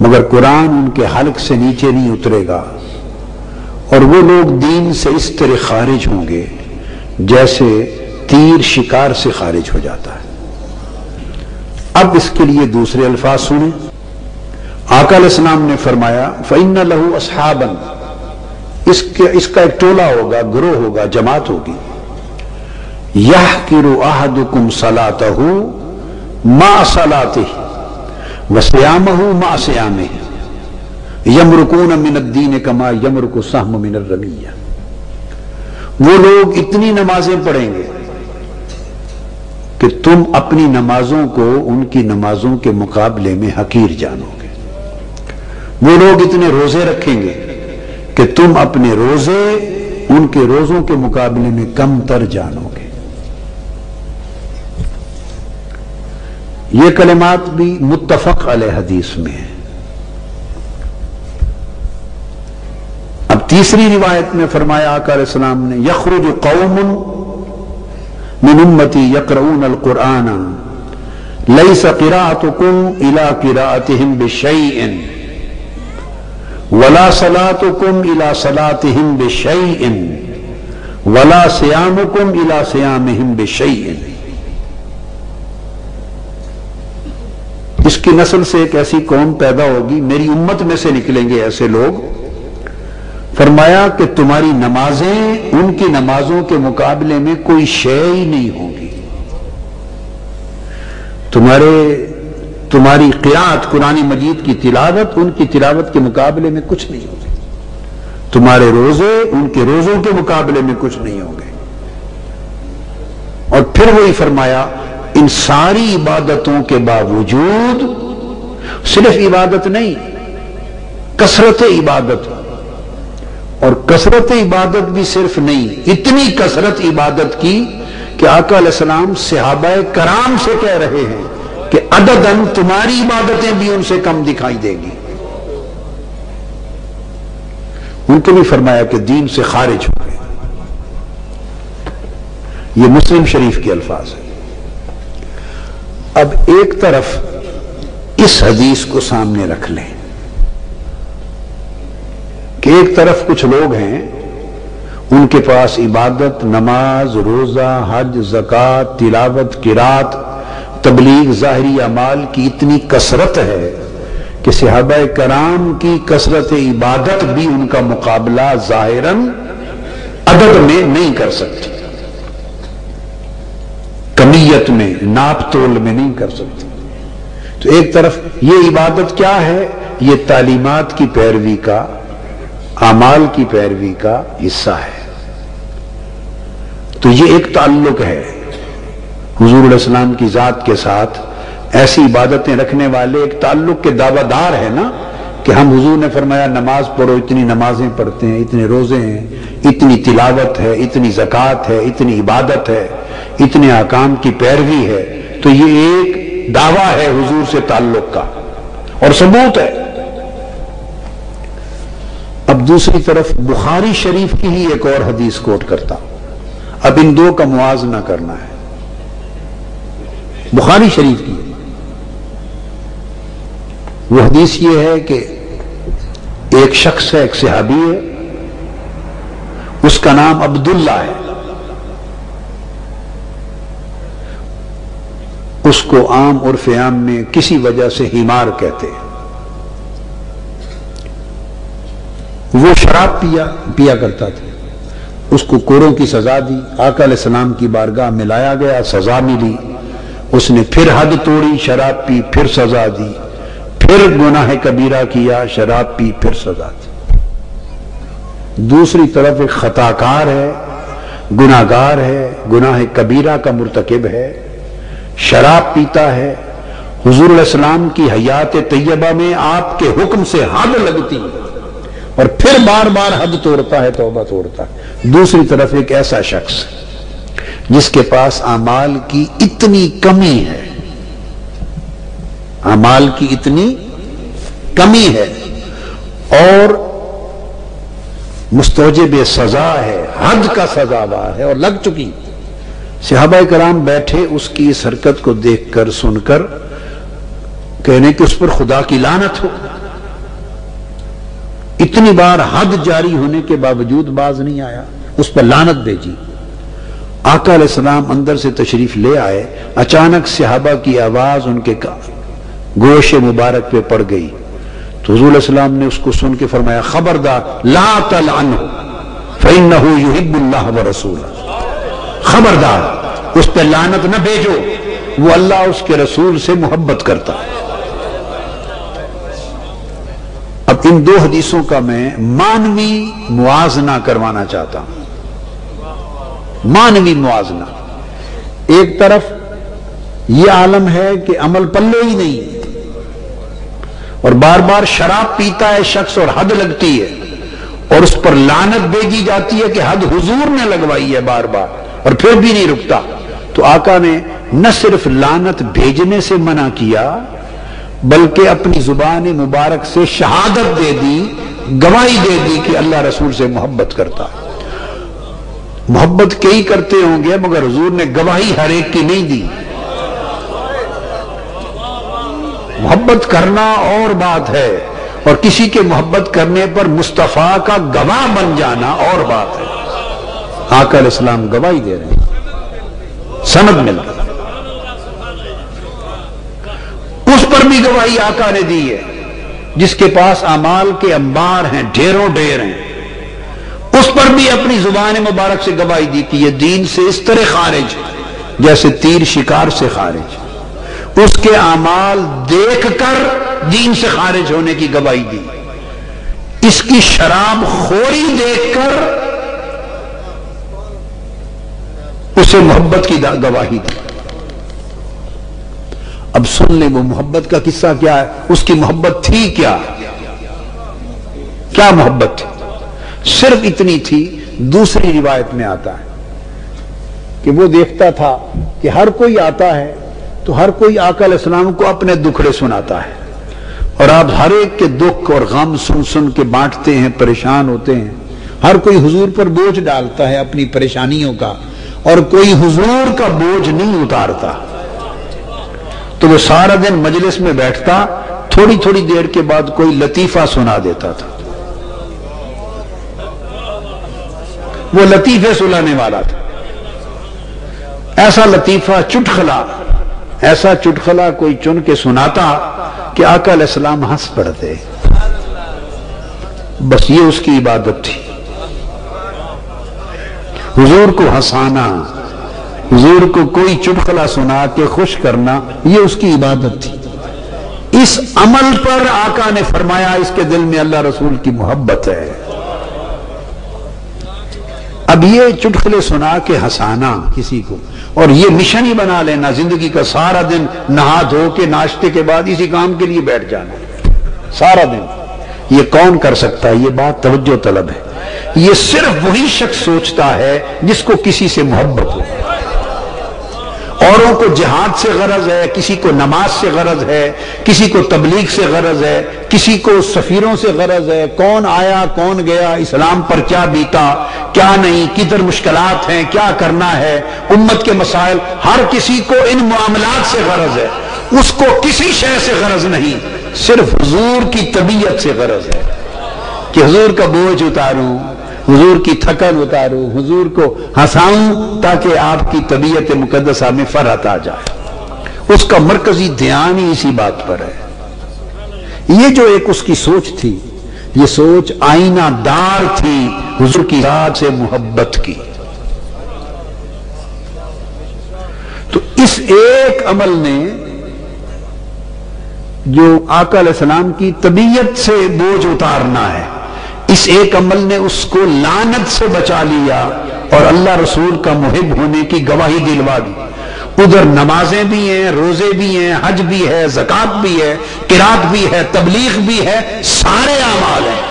مگر قرآن ان کے حلق سے نیچے نہیں اترے گا، اور وہ لوگ دین سے اس طرح خارج ہوں گے جیسے تیر شکار سے خارج ہو جاتا ہے۔ اب اس کے لیے دوسرے الفاظ سنیں۔ آقا علیہ السلام نے فرمایا فَإِنَّ لَهُ أَصْحَابًا، اس کا ایک ٹولہ ہوگا، گروہ ہوگا، جماعت ہوگی، يَحْقِرُ أَحَدُكُمْ صَلَاتَهُ مَعَ صَلَاتِهِ وَصِيَامَهُ مَعَ صِيَامِهِ يَمْرُقُونَ مِنَ الدِّينِ كَمَا يَمْرُقُ السَّهْمُ مِنَ الرَّمِيَّةِ، وہ لوگ اتنی نمازیں پڑھیں گے کہ تم اپنی نمازوں کو ان کی نمازوں کے مقابلے میں حقیر جانو گے، وہ لوگ اتنے روزے رکھیں گے کہ تم اپنے روزے ان کے روزوں کے مقابلے میں کم تر جانو گے۔ یہ کلمات بھی متفق علیہ حدیث میں ہیں۔ اب تیسری روایت میں فرمایا آقا علیہ السلام نے یخرج قوم من امتی یقرؤون القرآن لیس قراءتکم الى قراءتہم بشیء ولا صلاتکم الى صلاتہم بشیء ولا صیامکم الى صیامہم بشیء۔ اس کی نسل سے ایک ایسی قوم پیدا ہوگی، میری امت میں سے نکلیں گے ایسے لوگ، فرمایا کہ تمہاری نمازیں ان کی نمازوں کے مقابلے میں کوئی شے ہی نہیں ہوگی، تمہاری قرات قرآن مجید کی تلاوت ان کی تلاوت کے مقابلے میں کچھ نہیں ہوگی، تمہارے روزے ان کے روزوں کے مقابلے میں کچھ نہیں ہوں گے۔ اور پھر وہی فرمایا ان ساری عبادتوں کے باوجود، صرف عبادت نہیں، کثرت عبادت، اور کثرت عبادت بھی صرف نہیں، اتنی کثرت عبادت کی کہ آقا علیہ السلام صحابہ کرام سے کہہ رہے ہیں کہ عدداً تمہاری عبادتیں بھی ان سے کم دکھائی دے گی۔ ان کو بھی فرمایا کہ دین سے خارج ہو گئے۔ یہ مسلم شریف کے الفاظ ہیں۔ اب ایک طرف اس حدیث کو سامنے رکھ لیں کہ ایک طرف کچھ لوگ ہیں ان کے پاس عبادت، نماز، روزہ، حج، زکوٰۃ، تلاوت، قرات، تبلیغ، ظاہری اعمال کی اتنی کثرت ہے کہ صحابہ کرام کی کثرت عبادت بھی ان کا مقابلہ ظاہراً عدد میں نہیں کر سکتی، کمیت میں، ناپ تول میں نہیں کر سکتی۔ تو ایک طرف یہ عبادت کیا ہے؟ یہ تعلیمات کی پیروی کا، اعمال کی پیروی کا حصہ ہے۔ تو یہ ایک تعلق ہے حضور علیہ السلام کی ذات کے ساتھ، ایسی عبادتیں رکھنے والے ایک تعلق کے دعویٰ دار ہے نا، کہ ہم حضور نے فرمایا نماز پڑھو، اتنی نمازیں پڑھتے ہیں، اتنے روزے ہیں، اتنی تلاوت ہے، اتنی زکوٰۃ ہے، اتنی عبادت ہے، اتنے احکام کی پیروی ہے، تو یہ ایک دعویٰ ہے حضور سے تعلق کا اور ثبوت ہے۔ اب دوسری طرف بخاری شریف کی ہی ایک اور حدیث کوٹ کرتا ہوں، اب ان دو کا موازنہ کرنا ہے۔ بخاری شریف کی وہ حدیث یہ ہے کہ ایک شخص ہے، ایک صحابی ہے، اس کا نام عبداللہ ہے، اس کو عام عرف عام میں کسی وجہ سے حمار کہتے ہیں۔ وہ شراب پیا کرتا تھا، اس کو کوڑوں کی سزا دی، آقا علیہ السلام کی بارگاہ میں لایا گیا، سزا ملی، اس نے پھر حد توڑی، شراب پی، پھر سزا دی، پھر گناہ کبیرہ کیا، شراب پی، پھر سزا دی۔ دوسری طرف ایک خطاکار ہے، گناہگار ہے، گناہ کبیرہ کا مرتکب ہے، شراب پیتا ہے، حضور علیہ السلام کی حیات طیبہ میں آپ کے حکم سے حد لگتی ہے اور پھر بار بار حد توڑتا ہے، توبہ توڑتا ہے۔ دوسری طرف ایک ایسا شخص جس کے پاس اعمال کی اتنی کمی ہے، اعمال کی اتنی کمی ہے اور مستوجب سزا ہے، حد کا سزاوار ہے اور لگ چکی۔ صحابہ کرام بیٹھے اس کی اس حرکت کو دیکھ کر، سن کر، کہنے کہ اس پر خدا کی لعنت ہو، اتنی بار حد جاری ہونے کے باوجود باز نہیں آیا، اس پر لعنت بھیجی۔ آقا علیہ السلام اندر سے تشریف لے آئے، اچانک صحابہ کی آواز ان کے گوش مبارک پہ پڑ گئی تو حضور علیہ السلام نے اس کو سن کے فرمایا خبردار لا تلعنہ فإنہ یحب اللہ ورسولہ، خبردار اس پہ لعنت نہ بھیجو، وہ اللہ اس کے رسول سے محبت کرتا ہے۔ اب ان دو حدیثوں کا میں معنوی موازنہ کروانا چاہتا ہوں، معنوی موازنہ۔ ایک طرف یہ عالم ہے کہ عمل پلے ہی نہیں اور بار بار شراب پیتا ہے شخص اور حد لگتی ہے اور اس پر لعنت بھیجی جاتی ہے کہ حد حضور نے لگوائی ہے بار بار اور پھر بھی نہیں رکتا، تو آقا نے نہ صرف لعنت بھیجنے سے منع کیا بلکہ اپنی زبان مبارک سے شہادت دے دی، گواہی دے دی کہ اللہ رسول سے محبت کرتا ہے۔ محبت کئی کرتے ہوں گے مگر حضور نے گواہی ہر ایک کی نہیں دی۔ محبت کرنا اور بات ہے اور کسی کے محبت کرنے پر مصطفیٰ کا گواہ بن جانا اور بات ہے۔ آقا علیہ السلام گواہی دے رہے ہیں، سند مل گئی، اس پر بھی گواہی آقا نے دی ہے جس کے پاس اعمال کے انبار ہیں، ڈھیروں ڈھیر ہیں، اس پر بھی اپنی زبان مبارک سے گواہی دی کہ یہ دین سے اس طرح خارج جیسے تیر شکار سے خارج، اس کے اعمال دیکھ کر دین سے خارج ہونے کی گواہی دی، اس کی شراب خوری دیکھ کر اسے محبت کی گواہی دی۔ اب سن لیں وہ محبت کا قصہ کیا ہے، اس کی محبت تھی کیا، کیا محبت تھی؟ صرف اتنی تھی، دوسری روایت میں آتا ہے کہ وہ دیکھتا تھا کہ ہر کوئی آتا ہے تو ہر کوئی آقا علیہ السلام کو اپنے دکھڑے سناتا ہے اور آپ ہر ایک کے دکھ اور غم سن سن کے بانٹتے ہیں، پریشان ہوتے ہیں، ہر کوئی حضور پر بوجھ ڈالتا ہے اپنی پریشانیوں کا اور کوئی حضور کا بوجھ نہیں اتارتا، تو وہ سارا دن مجلس میں بیٹھتا، تھوڑی تھوڑی دیر کے بعد کوئی لطیفہ سنا دیتا تھا، وہ لطیفے سنانے والا تھا، ایسا لطیفہ چٹخلا، ایسا چٹخلا کوئی چن کے سناتا کہ آقا علیہ السلام ہنس پڑتے، بس یہ اس کی عبادت تھی، حضور کو ہنسانا، حضور کو کوئی چٹخلا سنا کے خوش کرنا، یہ اس کی عبادت تھی۔ اس عمل پر آقا نے فرمایا اس کے دل میں اللہ رسول کی محبت ہے۔ اب یہ چٹخلے سنا کے ہنسانا کسی کو اور یہ مشن ہی بنا لینا زندگی کا، سارا دن نہا دھو کے ناشتے کے بعد اسی کام کے لیے بیٹھ جانا سارا دن، یہ کون کر سکتا ہے؟ یہ بات توجہ طلب ہے، یہ صرف وہی شخص سوچتا ہے جس کو کسی سے محبت ہو۔ اوروں کو جہاد سے غرض ہے، کسی کو نماز سے غرض ہے، کسی کو تبلیغ سے غرض ہے، کسی کو سفیروں سے غرض ہے، کون آیا کون گیا، اسلام پر کیا بیتا کیا نہیں، کدھر مشکلات ہیں، کیا کرنا ہے، امت کے مسائل، ہر کسی کو ان معاملات سے غرض ہے، اس کو کسی شے سے غرض نہیں، صرف حضور کی طبیعت سے غرض ہے کہ حضور کا بوجھ اتاروں، حضور کی تھکن اتاروں، حضور کو ہنساؤں تاکہ آپ کی طبیعت مقدسہ میں فرحت آ جائے۔ اس کا مرکزی دھیان ہی اسی بات پر ہے۔ یہ جو ایک اس کی سوچ تھی، یہ سوچ آئینہ دار تھی حضور کی ذات سے محبت کی۔ تو اس ایک عمل نے جو آقا علیہ السلام کی طبیعت سے بوجھ اتارنا ہے، اس ایک عمل نے اس کو لعنت سے بچا لیا اور اللہ رسول کا محب ہونے کی گواہی دلوا دی۔ ادھر نمازیں بھی ہیں، روزے بھی ہیں، حج بھی ہے، زکوٰۃ بھی ہے، قرات بھی ہے، تبلیغ بھی ہے، سارے اعمال ہیں،